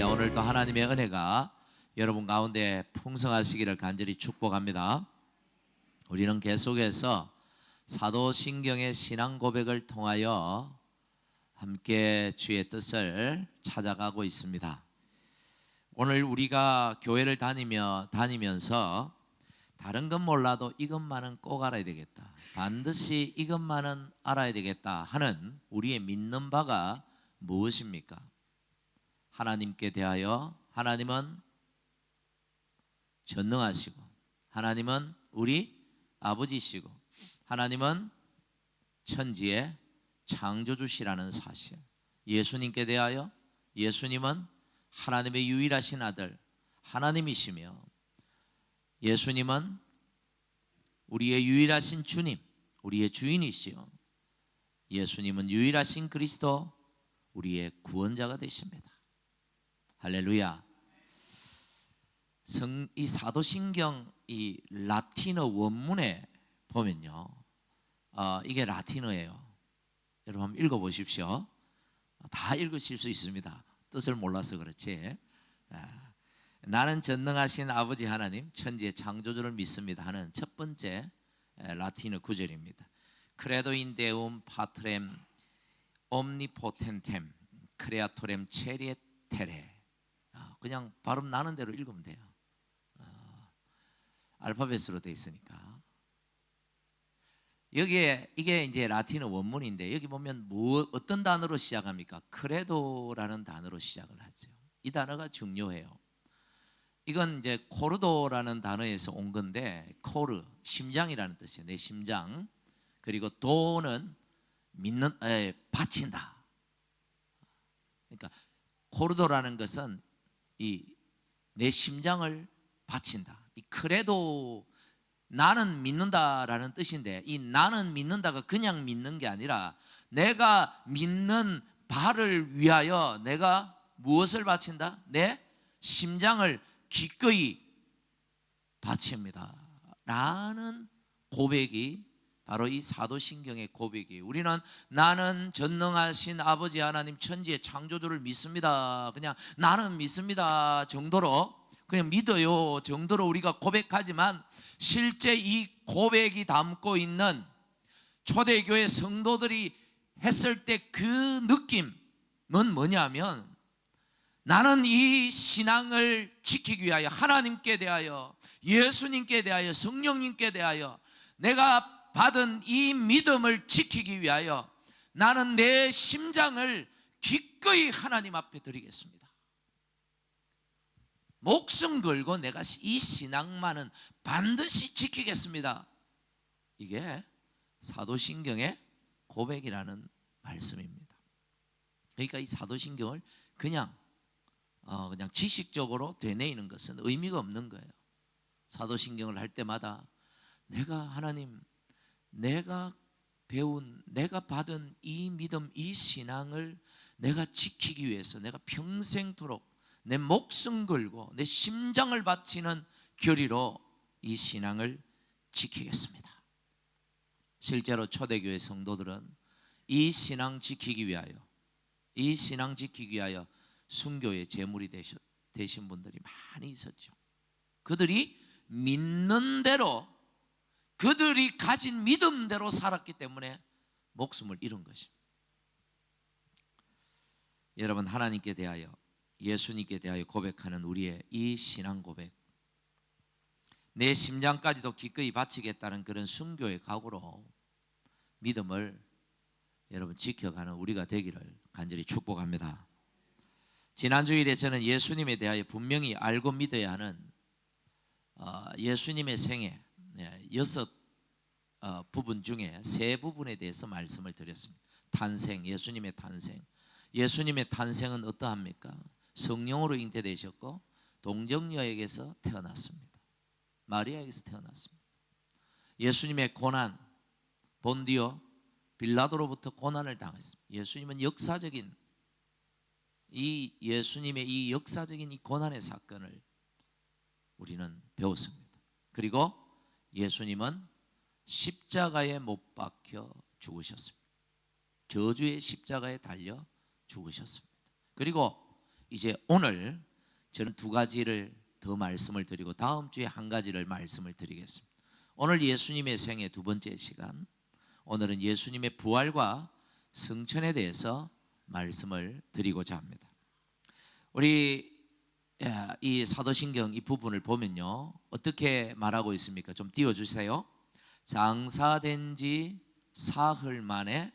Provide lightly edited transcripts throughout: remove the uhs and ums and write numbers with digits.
할렐루야. 오늘도 하나님의 은혜가 여러분 가운데 풍성하시기를 간절히 축복합니다. 우리는 계속해서 사도신경의 신앙 고백을 통하여 함께 주의 뜻을 찾아가고 있습니다. 오늘 우리가 교회를 다니면서 다른 건 몰라도 이것만은 꼭 알아야 되겠다, 반드시 이것만은 알아야 되겠다 하는 우리의 믿는 바가 무엇입니까? 하나님께 대하여 하나님은 전능하시고, 하나님은 우리 아버지시고, 하나님은 천지의 창조주시라는 사실, 예수님께 대하여 예수님은 하나님의 유일하신 아들 하나님이시며, 예수님은 우리의 유일하신 주님, 우리의 주인이시요, 예수님은 유일하신 그리스도, 우리의 구원자가 되십니다. 할렐루야. 이 사도신경 이 라틴어 원문에 보면요, 이게 라틴어예요. 여러분 한번 읽어보십시오. 다 읽으실 수 있습니다. 뜻을 몰라서 그렇지. 나는 전능하신 아버지 하나님 천지의 창조주를 믿습니다 하는 첫 번째 라틴어 구절입니다. 크레도 인 데움 파트렘 옴니포텐템 크레아토렘 체리에 테레. 그냥 발음 나는 대로 읽으면 돼요. 알파벳으로 되어 있으니까. 여기에 이게 이제 라틴어 원문인데, 여기 보면 어떤 단어로 시작합니까? 크레도라는 단어로 시작을 하죠. 이 단어가 중요해요. 이건 이제 코르도라는 단어에서 온 건데, 코르 심장이라는 뜻이에요. 내 심장. 그리고 도는 바친다. 그러니까 코르도라는 것은 내 심장을 바친다. 이 크레도, 나는 믿는다라는 뜻인데, 이 나는 믿는다가 그냥 믿는 게 아니라 내가 믿는 바를 위하여 내가 무엇을 바친다? 내 심장을 기꺼이 바칩니다 라는 고백이 바로 이 사도신경의 고백이에요. 우리는 나는 전능하신 아버지 하나님 천지의 창조주를 믿습니다, 그냥 나는 믿습니다 정도로, 그냥 믿어요 정도로 우리가 고백하지만, 실제 이 고백이 담고 있는 초대교회 성도들이 했을 때 그 느낌은 뭐냐면, 나는 이 신앙을 지키기 위하여 하나님께 대하여, 예수님께 대하여, 성령님께 대하여 내가 받은 이 믿음을 지키기 위하여 나는 내 심장을 기꺼이 하나님 앞에 드리겠습니다. 목숨 걸고 내가 이 신앙만은 반드시 지키겠습니다. 이게 사도신경의 고백이라는 말씀입니다. 그러니까 이 사도신경을 그냥 지식적으로 되뇌이는 것은 의미가 없는 거예요. 사도신경을 할 때마다 하나님, 내가 배운, 내가 받은 이 믿음, 이 신앙을 내가 지키기 위해서 내가 평생토록 내 목숨 걸고 내 심장을 바치는 결의로 이 신앙을 지키겠습니다. 실제로 초대교회 성도들은 이 신앙 지키기 위하여 순교의 제물이 되신 분들이 많이 있었죠. 그들이 믿는 대로, 그들이 가진 믿음대로 살았기 때문에 목숨을 잃은 것입니다. 여러분, 하나님께 대하여, 예수님께 대하여 고백하는 우리의 이 신앙 고백, 내 심장까지도 기꺼이 바치겠다는 그런 순교의 각오로 믿음을 여러분 지켜가는 우리가 되기를 간절히 축복합니다. 지난 주일에 저는 예수님에 대하여 분명히 알고 믿어야 하는 예수님의 생애 6 부분 중에 3 부분에 대해서 말씀을 드렸습니다. 탄생, 예수님의 탄생. 예수님의 탄생은 어떠합니까? 성령으로 잉태되셨고 동정녀에게서 태어났습니다. 마리아에게서 태어났습니다. 예수님의 고난, 본디오 빌라도로부터 고난을 당했습니다. 예수님은 예수님의 이 역사적인 이 고난의 사건을 우리는 배웠습니다. 그리고 예수님은 십자가에 못 박혀 죽으셨습니다. 저주의 십자가에 달려 죽으셨습니다. 그리고 이제 오늘 저는 두 가지를 더 말씀을 드리고 다음 주에 한 가지를 말씀을 드리겠습니다. 오늘 예수님의 생애 두 번째 시간, 오늘은 예수님의 부활과 승천에 대해서 말씀을 드리고자 합니다. 우리 이 사도신경 이 부분을 보면요, 어떻게 말하고 있습니까? 좀 띄워주세요. 장사된 지 사흘 만에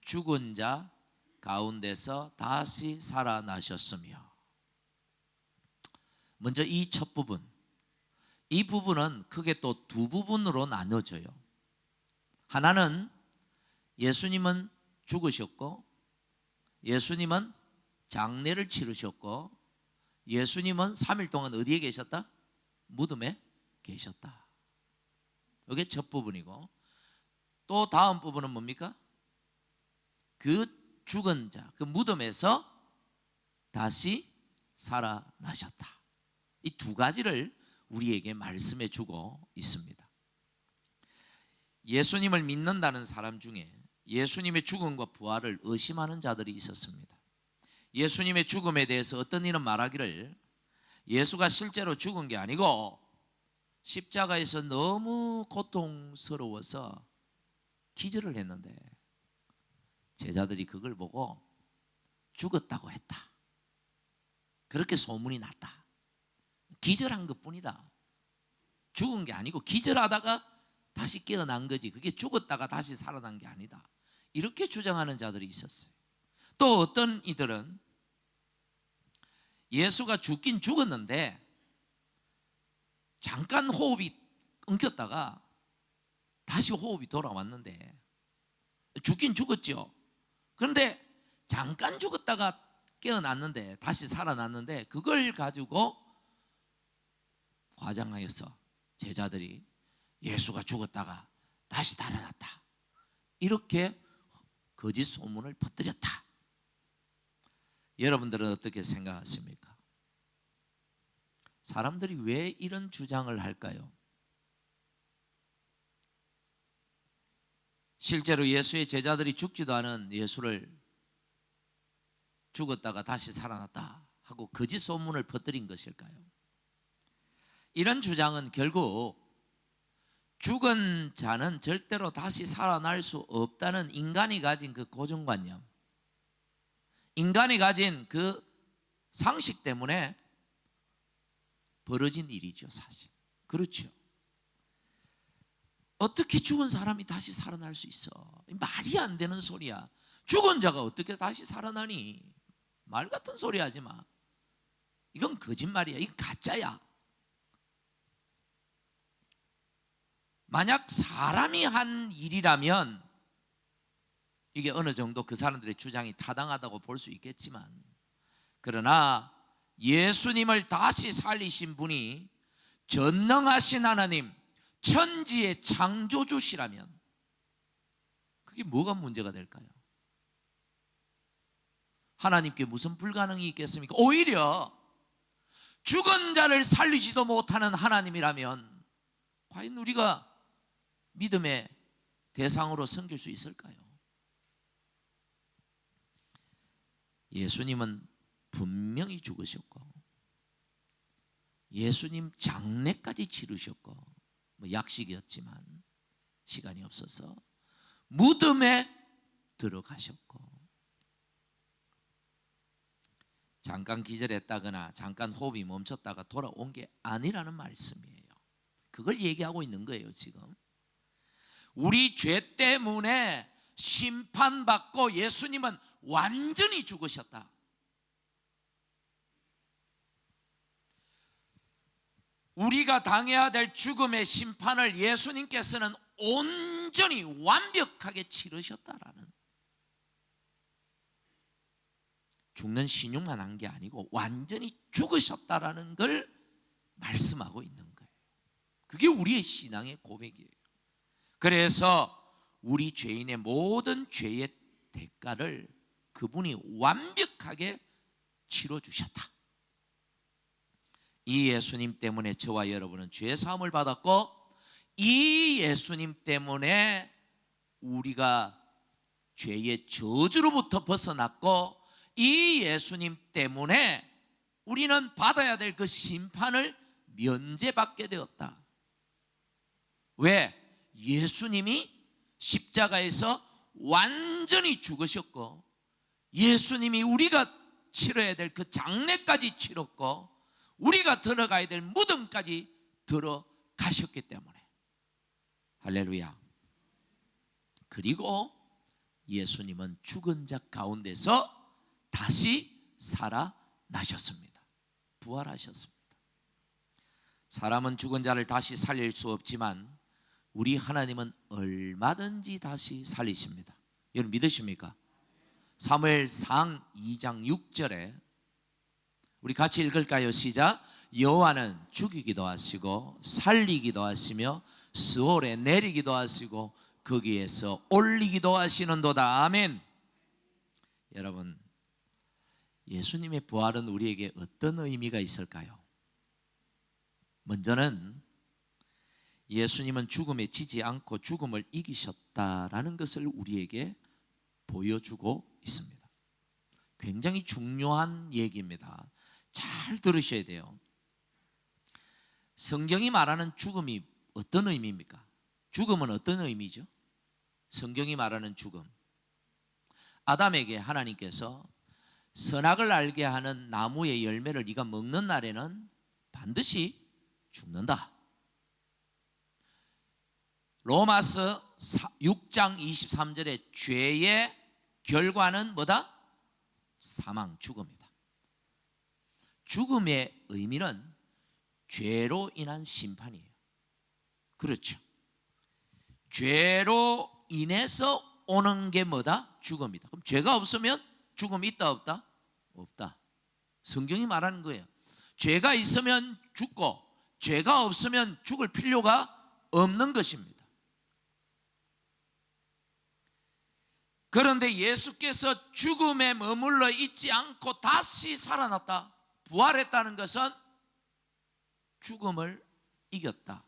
죽은 자 가운데서 다시 살아나셨으며. 먼저 이 첫 부분, 이 부분은 크게 또 두 부분으로 나눠져요. 하나는 예수님은 죽으셨고, 예수님은 장례를 치르셨고, 예수님은 3일 동안 어디에 계셨다? 무덤에 계셨다. 이게 첫 부분이고, 또 다음 부분은 뭡니까? 그 죽은 자, 그 무덤에서 다시 살아나셨다. 이 두 가지를 우리에게 말씀해 주고 있습니다. 예수님을 믿는다는 사람 중에 예수님의 죽음과 부활을 의심하는 자들이 있었습니다. 예수님의 죽음에 대해서 어떤 이는 말하기를 예수가 실제로 죽은 게 아니고 십자가에서 너무 고통스러워서 기절을 했는데 제자들이 그걸 보고 죽었다고 했다. 그렇게 소문이 났다. 기절한 것뿐이다. 죽은 게 아니고 기절하다가 다시 깨어난 거지, 그게 죽었다가 다시 살아난 게 아니다. 이렇게 주장하는 자들이 있었어요. 또 어떤 이들은 예수가 죽긴 죽었는데 잠깐 호흡이 끊겼다가 다시 호흡이 돌아왔는데, 죽긴 죽었죠. 그런데 잠깐 죽었다가 깨어났는데 다시 살아났는데, 그걸 가지고 과장하여서 제자들이 예수가 죽었다가 다시 살아났다, 이렇게 거짓 소문을 퍼뜨렸다. 여러분들은 어떻게 생각하십니까? 사람들이 왜 이런 주장을 할까요? 실제로 예수의 제자들이 죽지도 않은 예수를 죽었다가 다시 살아났다 하고 거짓 소문을 퍼뜨린 것일까요? 이런 주장은 결국 죽은 자는 절대로 다시 살아날 수 없다는 인간이 가진 그 고정관념, 인간이 가진 그 상식 때문에 벌어진 일이죠, 사실. 그렇죠. 어떻게 죽은 사람이 다시 살아날 수 있어? 말이 안 되는 소리야. 죽은 자가 어떻게 다시 살아나니? 말 같은 소리 하지 마. 이건 거짓말이야. 이건 가짜야. 만약 사람이 한 일이라면 이게 어느 정도 그 사람들의 주장이 타당하다고 볼 수 있겠지만, 그러나 예수님을 다시 살리신 분이 전능하신 하나님, 천지의 창조주시라면 그게 뭐가 문제가 될까요? 하나님께 무슨 불가능이 있겠습니까? 오히려 죽은 자를 살리지도 못하는 하나님이라면 과연 우리가 믿음의 대상으로 섬길 수 있을까요? 예수님은 분명히 죽으셨고, 예수님 장례까지 치르셨고, 약식이었지만 시간이 없어서 무덤에 들어가셨고, 잠깐 기절했다거나 잠깐 호흡이 멈췄다가 돌아온 게 아니라는 말씀이에요. 그걸 얘기하고 있는 거예요. 지금 우리 죄 때문에 심판받고 예수님은 완전히 죽으셨다. 우리가 당해야 될 죽음의 심판을 예수님께서는 온전히 완벽하게 치르셨다라는, 죽는 신용만 한 게 아니고 완전히 죽으셨다라는 걸 말씀하고 있는 거예요. 그게 우리의 신앙의 고백이에요. 그래서 우리 죄인의 모든 죄의 대가를 그분이 완벽하게 치러주셨다. 이 예수님 때문에 저와 여러분은 죄 사함을 받았고, 이 예수님 때문에 우리가 죄의 저주로부터 벗어났고 이 예수님 때문에 우리는 받아야 될 그 심판을 면제받게 되었다. 왜? 예수님이 십자가에서 완전히 죽으셨고 예수님이 우리가 치러야 될 그 장례까지 치렀고 우리가 들어가야 될 무덤까지 들어가셨기 때문에. 할렐루야. 그리고 예수님은 죽은 자 가운데서 다시 살아나셨습니다. 부활하셨습니다. 사람은 죽은 자를 다시 살릴 수 없지만 우리 하나님은 얼마든지 다시 살리십니다. 여러분 믿으십니까? 사무엘상 2장 6절에 우리 같이 읽을까요? 시작. 여호와는 죽이기도 하시고 살리기도 하시며 스올에 내리기도 하시고 거기에서 올리기도 하시는도다. 아멘. 여러분, 예수님의 부활은 우리에게 어떤 의미가 있을까요? 먼저는 예수님은 죽음에 지지 않고 죽음을 이기셨다라는 것을 우리에게 보여주고 있습니다. 굉장히 중요한 얘기입니다. 잘 들으셔야 돼요. 성경이 말하는 죽음이 어떤 의미입니까? 죽음은 어떤 의미죠? 성경이 말하는 죽음, 아담에게 하나님께서 선악을 알게 하는 나무의 열매를 네가 먹는 날에는 반드시 죽는다. 로마서 6장 23절에 죄의 결과는 뭐다? 사망, 죽음이다. 죽음의 의미는 죄로 인한 심판이에요. 그렇죠. 죄로 인해서 오는 게 뭐다? 죽음이다. 그럼 죄가 없으면 죽음이 있다 없다? 없다. 성경이 말하는 거예요. 죄가 있으면 죽고 죄가 없으면 죽을 필요가 없는 것입니다. 그런데 예수께서 죽음에 머물러 있지 않고 다시 살아났다, 부활했다는 것은 죽음을 이겼다.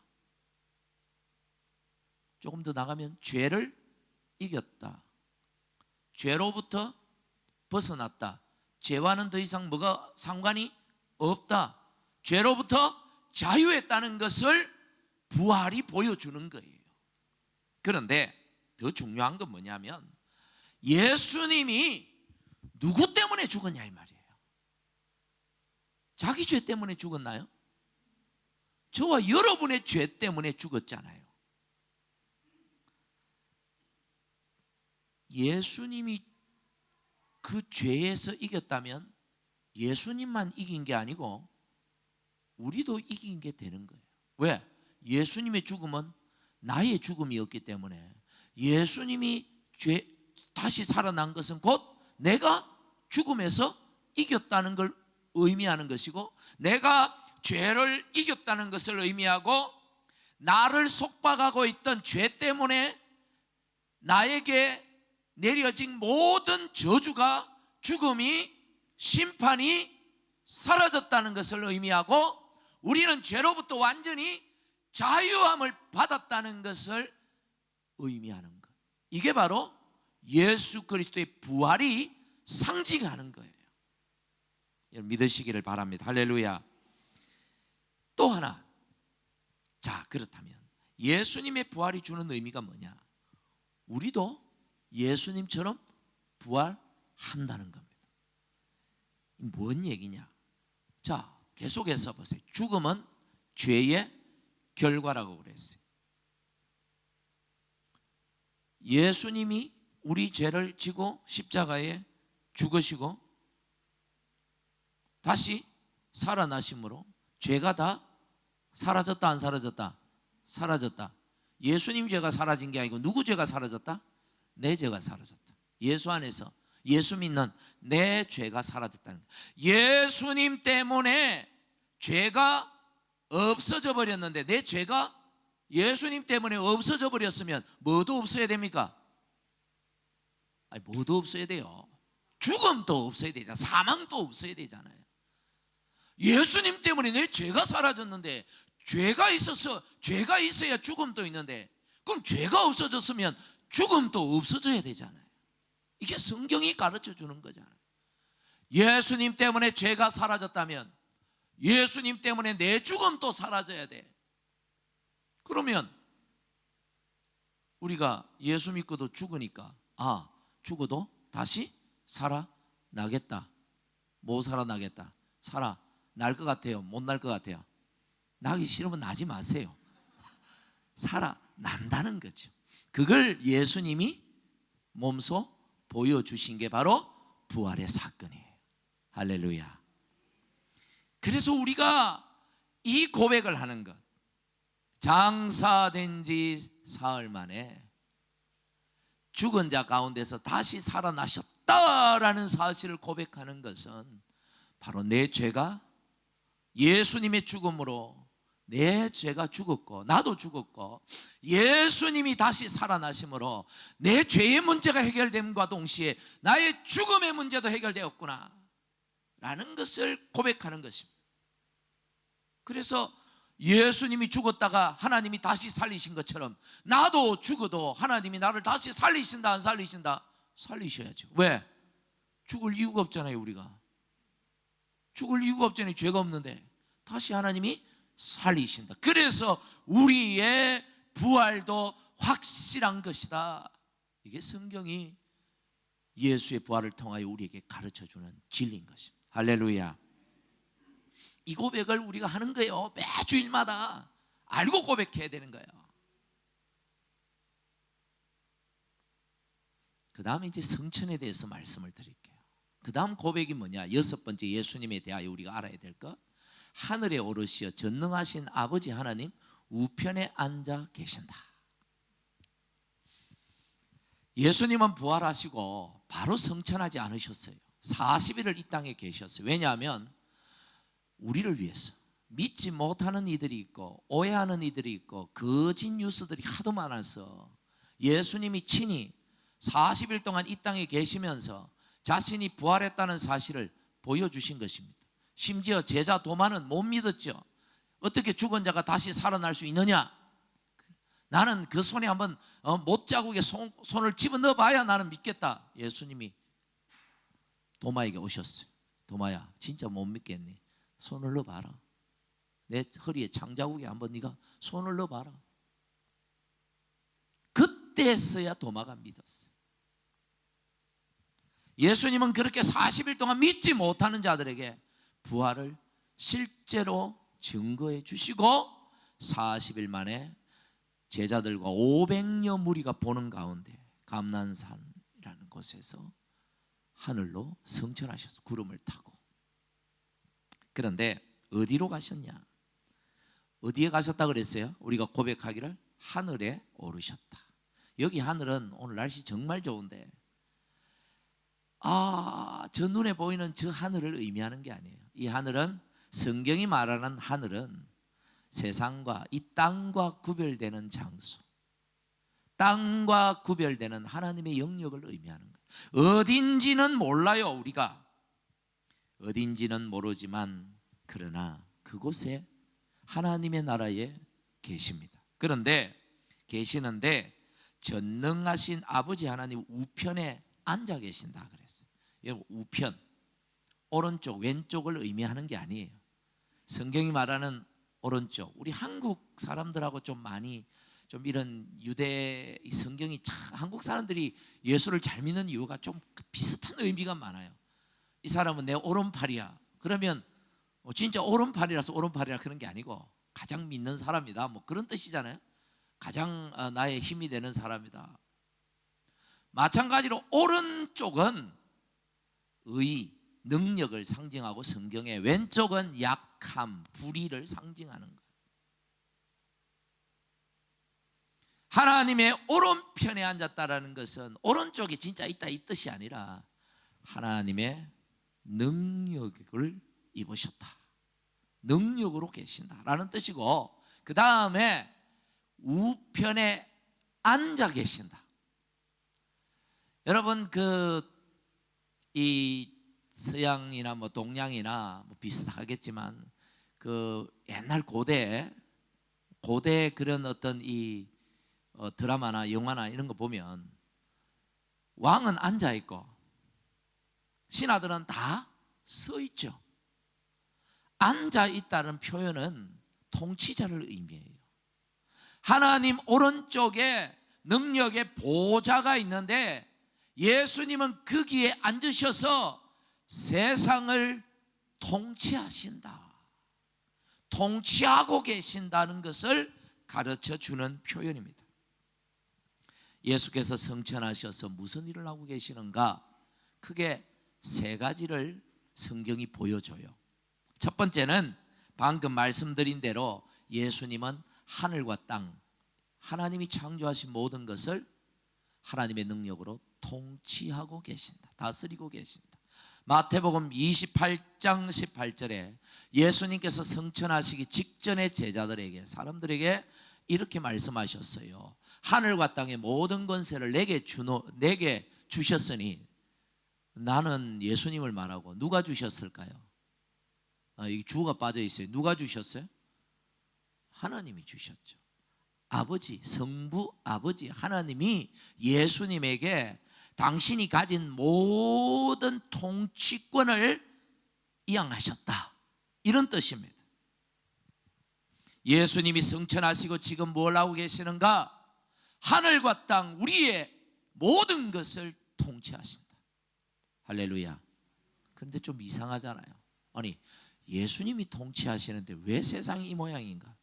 조금 더 나가면 죄를 이겼다. 죄로부터 벗어났다. 죄와는 더 이상 뭐가 상관이 없다. 죄로부터 자유했다는 것을 부활이 보여주는 거예요. 그런데 더 중요한 건 뭐냐면 예수님이 누구 때문에 죽었냐 이 말이에요. 자기 죄 때문에 죽었나요? 저와 여러분의 죄 때문에 죽었잖아요. 예수님이 그 죄에서 이겼다면 예수님만 이긴 게 아니고 우리도 이긴 게 되는 거예요. 왜? 예수님의 죽음은 나의 죽음이었기 때문에 예수님이 다시 살아난 것은 곧 내가 죽음에서 이겼다는 걸 의미하는 것이고, 내가 죄를 이겼다는 것을 의미하고, 나를 속박하고 있던 죄 때문에 나에게 내려진 모든 저주가, 죽음이, 심판이 사라졌다는 것을 의미하고, 우리는 죄로부터 완전히 자유함을 받았다는 것을 의미하는 것. 이게 바로 예수 그리스도의 부활이 상징하는 거예요. 여러분 믿으시기를 바랍니다. 할렐루야. 또 하나, 자 그렇다면 예수님의 부활이 주는 의미가 뭐냐? 우리도 예수님처럼 부활한다는 겁니다. 뭔 얘기냐? 자 계속해서 보세요. 죽음은 죄의 결과라고 그랬어요. 예수님이 우리 죄를 지고 십자가에 죽으시고 다시 살아나심으로 죄가 다 사라졌다 안 사라졌다? 사라졌다. 예수님 죄가 사라진 게 아니고 누구 죄가 사라졌다? 내 죄가 사라졌다. 예수 안에서 예수 믿는 내 죄가 사라졌다는 거예요. 예수님 때문에 죄가 없어져 버렸는데, 내 죄가 예수님 때문에 없어져 버렸으면 뭐도 없어야 됩니까? 아니 뭐도 없어야 돼요. 죽음도 없어야 되잖아요. 사망도 없어야 되잖아요. 예수님 때문에 내 죄가 사라졌는데, 죄가 있어야 죽음도 있는데, 그럼 죄가 없어졌으면 죽음도 없어져야 되잖아요. 이게 성경이 가르쳐 주는 거잖아요. 예수님 때문에 죄가 사라졌다면 예수님 때문에 내 죽음도 사라져야 돼. 그러면 우리가 예수 믿고도 죽으니까 죽어도 다시 살아나겠다. 못 살아나겠다. 살아날 것 같아요? 못 날 것 같아요? 나기 싫으면 나지 마세요. 살아난다는 거죠. 그걸 예수님이 몸소 보여주신 게 바로 부활의 사건이에요. 할렐루야. 그래서 우리가 이 고백을 하는 것, 장사된 지 사흘 만에 죽은 자 가운데서 다시 살아나셨다라는 사실을 고백하는 것은 바로 내 죄가 예수님의 죽음으로 내 죄가 죽었고 나도 죽었고 예수님이 다시 살아나심으로 내 죄의 문제가 해결됨과 동시에 나의 죽음의 문제도 해결되었구나 라는 것을 고백하는 것입니다. 그래서 예수님이 죽었다가 하나님이 다시 살리신 것처럼 나도 죽어도 하나님이 나를 다시 살리신다 안 살리신다? 살리셔야죠. 왜? 죽을 이유가 없잖아요. 우리가 죽을 이유가 없잖아요. 죄가 없는데 다시 하나님이 살리신다. 그래서 우리의 부활도 확실한 것이다. 이게 성경이 예수의 부활을 통하여 우리에게 가르쳐주는 진리인 것입니다. 할렐루야. 이 고백을 우리가 하는 거예요. 매주일마다 알고 고백해야 되는 거예요. 그 다음에 이제 성천에 대해서 말씀을 드릴게요. 그 다음 고백이 뭐냐? 여섯 번째 예수님에 대하여 우리가 알아야 될 것. 하늘에 오르시어 전능하신 아버지 하나님 우편에 앉아 계신다. 예수님은 부활하시고 바로 성천하지 않으셨어요. 40일을 이 땅에 계셨어요. 왜냐하면 우리를 위해서 믿지 못하는 이들이 있고 오해하는 이들이 있고 거짓 뉴스들이 하도 많아서 예수님이 친히 40일 동안 이 땅에 계시면서 자신이 부활했다는 사실을 보여주신 것입니다. 심지어 제자 도마는 못 믿었죠. 어떻게 죽은 자가 다시 살아날 수 있느냐? 나는 그 손에 한번 못자국에 손을 집어넣어 봐야 나는 믿겠다. 예수님이 도마에게 오셨어요. 도마야, 진짜 못 믿겠니? 손을 넣어봐라. 내 허리에 장자국에 한번 네가 손을 넣어봐라. 그때서야 도마가 믿었어요. 예수님은 그렇게 40일 동안 믿지 못하는 자들에게 부활을 실제로 증거해 주시고 40일 만에 제자들과 500여 무리가 보는 가운데 감난산이라는 곳에서 하늘로 승천하셔서 구름을 타고. 그런데 어디로 가셨냐? 어디에 가셨다 그랬어요? 우리가 고백하기를 하늘에 오르셨다. 여기 하늘은 오늘 날씨 정말 좋은데 저 눈에 보이는 저 하늘을 의미하는 게 아니에요. 이 하늘은 성경이 말하는 하늘은 세상과 이 땅과 구별되는 장소, 땅과 구별되는 하나님의 영역을 의미하는 거예요. 어딘지는 몰라요. 우리가 어딘지는 모르지만 그러나 그곳에 하나님의 나라에 계십니다. 그런데 계시는데 전능하신 아버지 하나님 우편에 앉아 계신다 그랬어요. 여러분, 우편, 오른쪽 왼쪽을 의미하는 게 아니에요. 성경이 말하는 오른쪽, 우리 한국 사람들하고 좀 많이 좀 이런 유대 성경이 참 한국 사람들이 예수를 잘 믿는 이유가 좀 비슷한 의미가 많아요. 이 사람은 내 오른팔이야. 그러면 진짜 오른팔이라서 오른팔이라 그런 게 아니고 가장 믿는 사람이다. 뭐 그런 뜻이잖아요. 가장 나의 힘이 되는 사람이다. 마찬가지로 오른쪽은 의, 능력을 상징하고 성경의 왼쪽은 약함, 불의를 상징하는 거예요. 하나님의 오른편에 앉았다라는 것은 오른쪽이 진짜 있다 이 뜻이 아니라 하나님의 능력을 입으셨다. 능력으로 계신다라는 뜻이고, 그 다음에 우편에 앉아 계신다. 여러분 이 서양이나 뭐 동양이나 뭐 비슷하겠지만 그 옛날 고대 그런 어떤 이 드라마나 영화나 이런 거 보면 왕은 앉아 있고 신하들은 다 서 있죠. 앉아 있다는 표현은 통치자를 의미해요. 하나님 오른쪽에 능력의 보좌가 있는데 예수님은 거기에 앉으셔서 세상을 통치하신다, 통치하고 계신다는 것을 가르쳐 주는 표현입니다. 예수께서 성천하셔서 무슨 일을 하고 계시는가? 크게 세 가지를 성경이 보여줘요. 첫 번째는 방금 말씀드린 대로 예수님은 하늘과 땅, 하나님이 창조하신 모든 것을 하나님의 능력으로 통치하고 계신다, 다스리고 계신다. 마태복음 28장 18절에 예수님께서 성천하시기 직전에 제자들에게, 사람들에게 이렇게 말씀하셨어요. 하늘과 땅의 모든 권세를 내게 주셨으니, 나는 예수님을 말하고 누가 주셨을까요? 이 주가 빠져 있어요. 누가 주셨어요? 하나님이 주셨죠. 아버지, 성부 아버지 하나님이 예수님에게 당신이 가진 모든 통치권을 이양하셨다, 이런 뜻입니다. 예수님이 성천하시고 지금 뭘 하고 계시는가? 하늘과 땅, 우리의 모든 것을 통치하신다. 할렐루야. 그런데 좀 이상하잖아요. 아니, 예수님이 통치하시는데 왜 세상이 이 모양인가?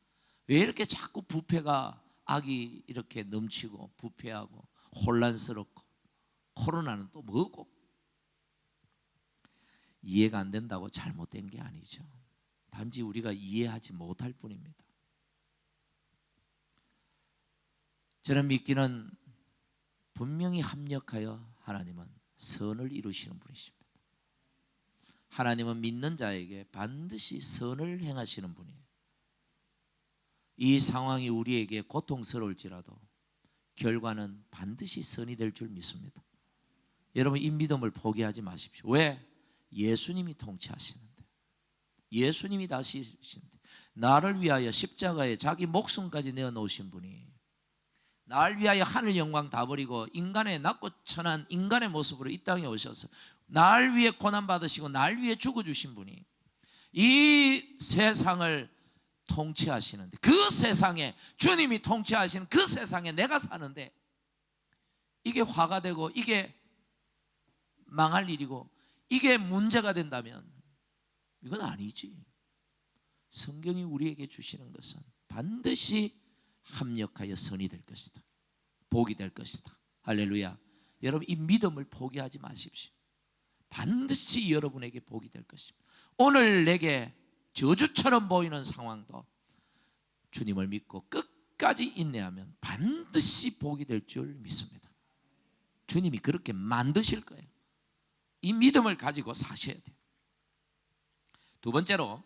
왜 이렇게 자꾸 부패가, 악이 이렇게 넘치고 부패하고 혼란스럽고, 코로나는 또 뭐고? 이해가 안 된다고 잘못된 게 아니죠. 단지 우리가 이해하지 못할 뿐입니다. 저는 믿기는 분명히 합력하여 하나님은 선을 이루시는 분이십니다. 하나님은 믿는 자에게 반드시 선을 행하시는 분이에요. 이 상황이 우리에게 고통스러울지라도 결과는 반드시 선이 될 줄 믿습니다. 여러분, 이 믿음을 포기하지 마십시오. 왜? 예수님이 통치하시는데, 예수님이 다스리시는데, 나를 위하여 십자가에 자기 목숨까지 내어놓으신 분이, 날 위하여 하늘 영광 다 버리고 인간의 낮고 천한 인간의 모습으로 이 땅에 오셔서 날 위해 고난받으시고 날 위해 죽어주신 분이 이 세상을 통치하시는데, 그 세상에, 주님이 통치하시는 그 세상에 내가 사는데 이게 화가 되고 이게 망할 일이고 이게 문제가 된다면 이건 아니지. 성경이 우리에게 주시는 것은 반드시 합력하여 선이 될 것이다, 복이 될 것이다. 할렐루야. 여러분, 이 믿음을 포기하지 마십시오. 반드시 여러분에게 복이 될 것입니다. 오늘 내게 저주처럼 보이는 상황도 주님을 믿고 끝까지 인내하면 반드시 복이 될 줄 믿습니다. 주님이 그렇게 만드실 거예요. 이 믿음을 가지고 사셔야 돼요. 두 번째로,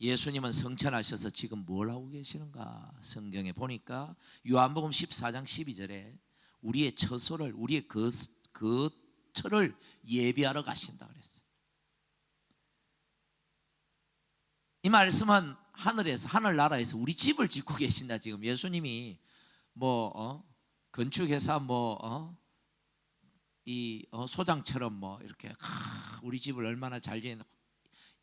예수님은 성천하셔서 지금 뭘 하고 계시는가? 성경에 보니까 요한복음 14장 12절에 우리의 처소를, 우리의 거처를 예비하러 가신다 그랬어요. 이 말씀은 하늘에서, 하늘나라에서 우리 집을 짓고 계신다. 지금 예수님이 건축회사 소장처럼 이렇게 우리 집을 얼마나 잘 지었나,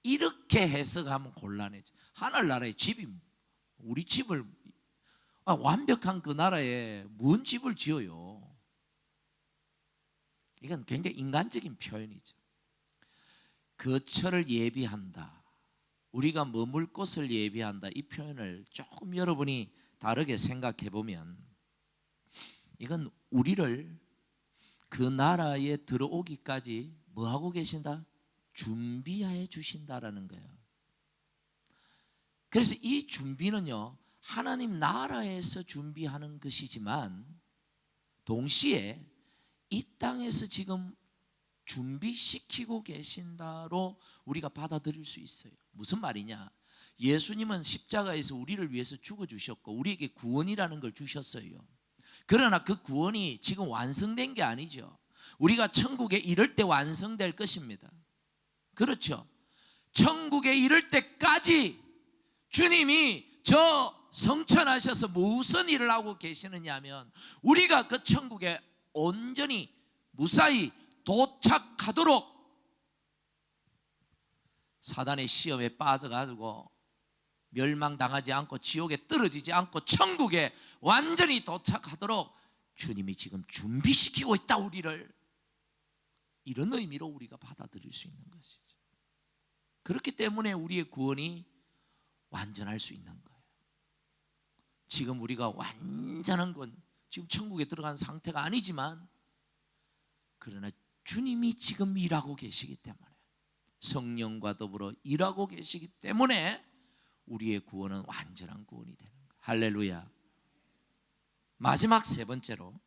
이렇게 해석하면 곤란해져. 하늘나라의 집이, 우리 집을, 완벽한 그 나라에 뭔 집을 지어요? 이건 굉장히 인간적인 표현이죠. 거처를 예비한다, 우리가 머물 곳을 예비한다, 이 표현을 조금 여러분이 다르게 생각해 보면, 이건 우리를 그 나라에 들어오기까지 뭐 하고 계신다? 준비해 주신다라는 거예요. 그래서 이 준비는요, 하나님 나라에서 준비하는 것이지만 동시에 이 땅에서 지금 준비시키고 계신다로 우리가 받아들일 수 있어요. 무슨 말이냐? 예수님은 십자가에서 우리를 위해서 죽어주셨고 우리에게 구원이라는 걸 주셨어요. 그러나 그 구원이 지금 완성된 게 아니죠. 우리가 천국에 이를 때 완성될 것입니다. 그렇죠? 천국에 이를 때까지 주님이 저 성천하셔서 무슨 일을 하고 계시느냐 하면, 우리가 그 천국에 온전히 무사히 도착하도록 사단의 시험에 빠져가지고 멸망당하지 않고 지옥에 떨어지지 않고 천국에 완전히 도착하도록 주님이 지금 준비시키고 있다, 우리를. 이런 의미로 우리가 받아들일 수 있는 것이죠. 그렇기 때문에 우리의 구원이 완전할 수 있는 거예요. 지금 우리가 완전한 건 지금 천국에 들어간 상태가 아니지만, 그러나 주님이 지금 일하고 계시기 때문에, 성령과 더불어 일하고 계시기 때문에 우리의 구원은 완전한 구원이 되는 거예요. 할렐루야. 마지막 세 번째로,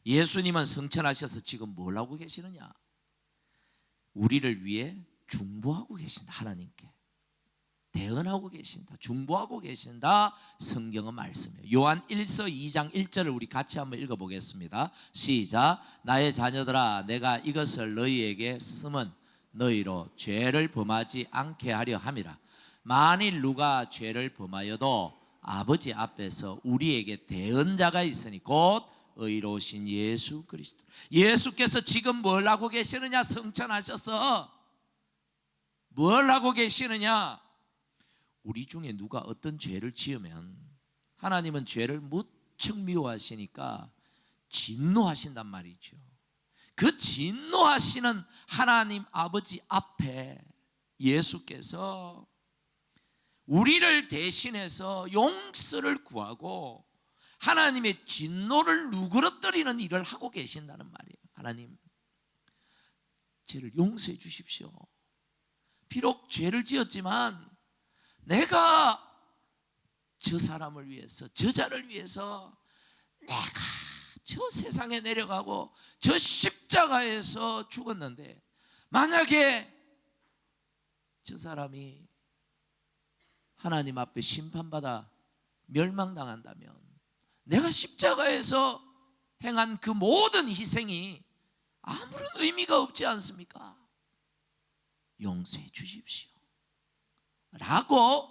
예수님은 성천하셔서 지금 뭘 하고 계시느냐? 우리를 위해 중보하고 계신다. 하나님께 대언하고 계신다, 중보하고 계신다. 성경은 말씀이에요. 요한 1서 2장 1절을 우리 같이 한번 읽어보겠습니다. 시작. 나의 자녀들아, 내가 이것을 너희에게 쓰면 너희로 죄를 범하지 않게 하려 함이라. 만일 누가 죄를 범하여도 아버지 앞에서 우리에게 대언자가 있으니 곧 의로우신 예수 그리스도. 예수께서 지금 뭘 하고 계시느냐? 성천하셔서 뭘 하고 계시느냐? 우리 중에 누가 어떤 죄를 지으면 하나님은 죄를 무척 미워하시니까 진노하신단 말이죠. 그 진노하시는 하나님 아버지 앞에 예수께서 우리를 대신해서 용서를 구하고 하나님의 진노를 누그러뜨리는 일을 하고 계신다는 말이에요. 하나님, 죄를 용서해 주십시오. 비록 죄를 지었지만 내가 저 사람을 위해서, 저자를 위해서 내가 저 세상에 내려가고 저 십자가에서 죽었는데, 만약에 저 사람이 하나님 앞에 심판받아 멸망당한다면 내가 십자가에서 행한 그 모든 희생이 아무런 의미가 없지 않습니까? 용서해 주십시오 라고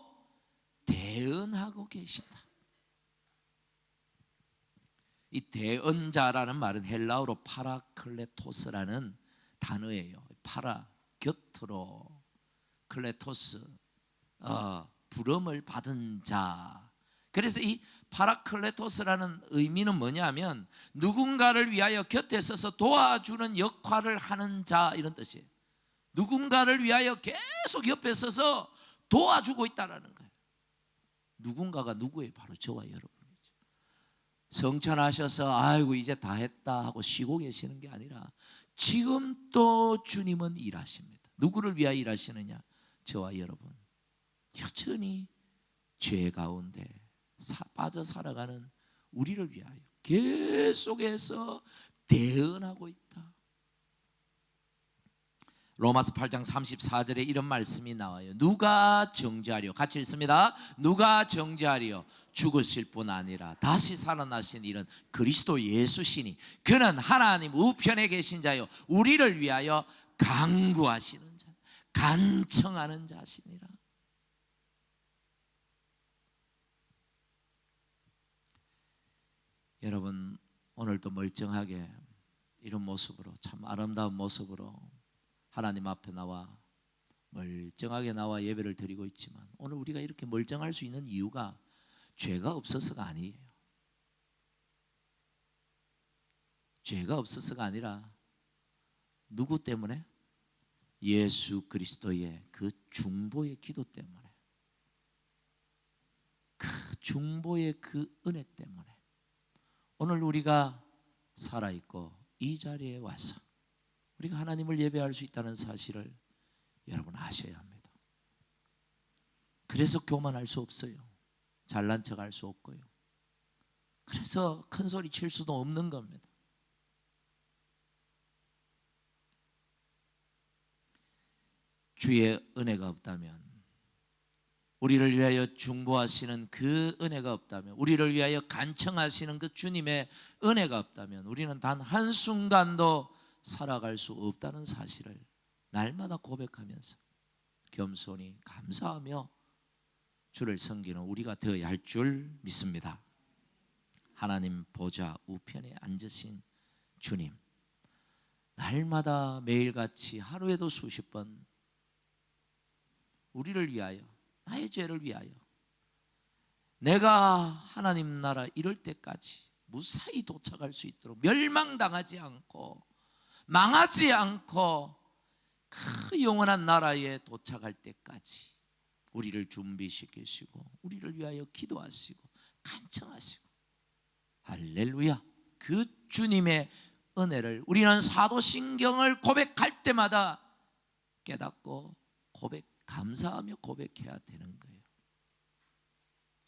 대언하고 계신다. 이 대언자라는 말은 헬라어로 파라클레토스라는 단어예요. 파라, 곁으로, 클레토스, 부름을 받은 자. 그래서 이 파라클레토스라는 의미는 뭐냐면 누군가를 위하여 곁에 서서 도와주는 역할을 하는 자, 이런 뜻이에요. 누군가를 위하여 계속 옆에 서서 도와주고 있다는 거예요. 누군가가 누구예요? 바로 저와 여러분이죠. 성천하셔서 아이고 이제 다 했다 하고 쉬고 계시는 게 아니라 지금 또 주님은 일하십니다. 누구를 위하여 일하시느냐? 저와 여러분, 여전히 죄 가운데 빠져 살아가는 우리를 위하여 계속해서 대언하고 있다. 로마서 8장 34절에 이런 말씀이 나와요. 누가 정죄하리요? 같이 읽습니다. 누가 정죄하리요? 죽으실 뿐 아니라 다시 살아나신 이는 그리스도 예수시니 그는 하나님 우편에 계신 자요 우리를 위하여 간구하시는 자, 간청하는 자시니라. 여러분, 오늘도 멀쩡하게 이런 모습으로, 참 아름다운 모습으로 하나님 앞에 나와 멀쩡하게 나와 예배를 드리고 있지만, 오늘 우리가 이렇게 멀쩡할 수 있는 이유가 죄가 없어서가 아니에요. 죄가 없어서가 아니라 누구 때문에? 예수 그리스도의 그 중보의 기도 때문에, 그 중보의 그 은혜 때문에 오늘 우리가 살아있고 이 자리에 와서 우리가 하나님을 예배할 수 있다는 사실을 여러분 아셔야 합니다. 그래서 교만할 수 없어요. 잘난 척할 수 없고요. 그래서 큰 소리 칠 수도 없는 겁니다. 주의 은혜가 없다면, 우리를 위하여 중보하시는 그 은혜가 없다면, 우리를 위하여 간청하시는 그 주님의 은혜가 없다면 우리는 단 한순간도 살아갈 수 없다는 사실을 날마다 고백하면서 겸손히 감사하며 주를 섬기는 우리가 되어야 할 줄 믿습니다. 하나님 보좌 우편에 앉으신 주님, 날마다 매일같이 하루에도 수십 번 우리를 위하여, 나의 죄를 위하여, 내가 하나님 나라 이럴 때까지 무사히 도착할 수 있도록, 멸망당하지 않고 망하지 않고 그 영원한 나라에 도착할 때까지 우리를 준비시키시고 우리를 위하여 기도하시고 간청하시고, 할렐루야. 그 주님의 은혜를 우리는 사도신경을 고백할 때마다 깨닫고 감사하며 고백해야 되는 거예요.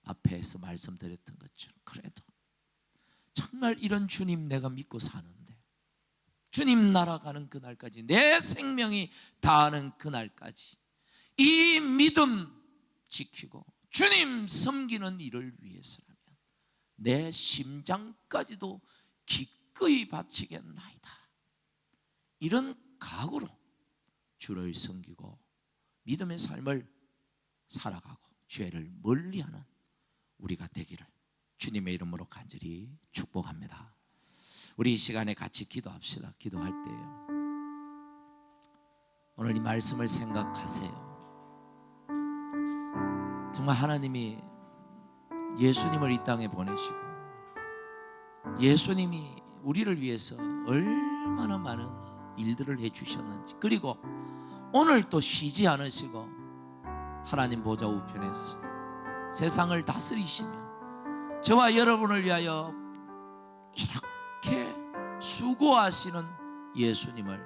앞에서 말씀드렸던 것처럼 그래도 정말 이런 주님 내가 믿고 사는데, 주님 날아가는 그날까지, 내 생명이 다하는 그날까지 이 믿음 지키고 주님 섬기는 일을 위해서라면 내 심장까지도 기꺼이 바치겠나이다. 이런 각오로 주를 섬기고 믿음의 삶을 살아가고 죄를 멀리하는 우리가 되기를 주님의 이름으로 간절히 축복합니다. 우리 이 시간에 같이 기도합시다. 기도할 때요, 오늘 이 말씀을 생각하세요. 정말 하나님이 예수님을 이 땅에 보내시고 예수님이 우리를 위해서 얼마나 많은 일들을 해주셨는지, 그리고 오늘 또 쉬지 않으시고 하나님 보좌 우편에서 세상을 다스리시며 저와 여러분을 위하여 이렇게 수고하시는 예수님을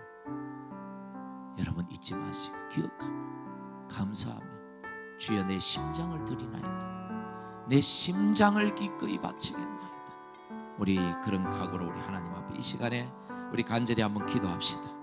여러분 잊지 마시고 기억하며 감사하며, 주여 내 심장을 드리나이다, 내 심장을 기꺼이 바치겠나이다. 우리 그런 각오로 우리 하나님 앞에 이 시간에 우리 간절히 한번 기도합시다.